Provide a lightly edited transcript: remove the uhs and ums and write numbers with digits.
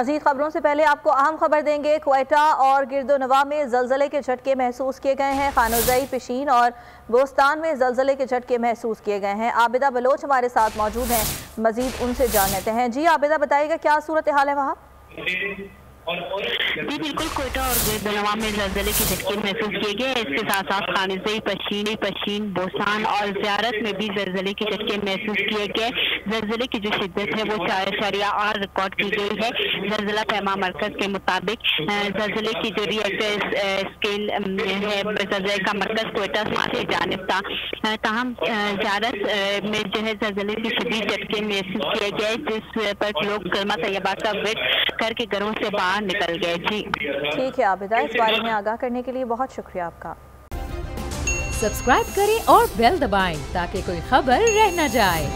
मज़ीद खबरों से पहले आपको अहम खबर देंगे। क्वेटा और गिरदोनवा में ज़लज़ले के झटके महसूस किए गए हैं। खानोज़ई, पिशीन और बोस्तान में ज़लज़ले के झटके महसूस किए गए हैं। आबिदा बलोच हमारे साथ मौजूद हैं, मज़ीद उनसे जान लेते हैं। जी आबिदा, बताइएगा क्या सूरत हाल है वहाँ? जी बिल्कुल, कोयटा और गिरदोनवा में ज़लज़ले के झटके महसूस किए गए। इसके साथ साथ खानोज़ई, पशीन, बोस्तान और ज़ियारत में भी ज़लज़ले के झटके महसूस किए गए। ज़लज़ले की जो शिद्दत है वो 4.8 रिकॉर्ड की गई है। ज़लज़ला पैमा मरकज़ के मुताबिक ज़लज़ले की जो रिएक्टर स्केल है, ज़लज़ले का मरकज़ कोयटा से जानिब था। ताहम ज़ियारत में जो है ज़लज़ले की शदीद झटके महसूस किए गए, जिस पर लोग कलमा तैयबा का वेट करके घरों से बाहर निकल गए। जी ठीक है आबिदा, इस बारे में आगाह करने के लिए बहुत शुक्रिया आपका। सब्सक्राइब करें और बेल दबाएं ताकि कोई खबर रह न जाए।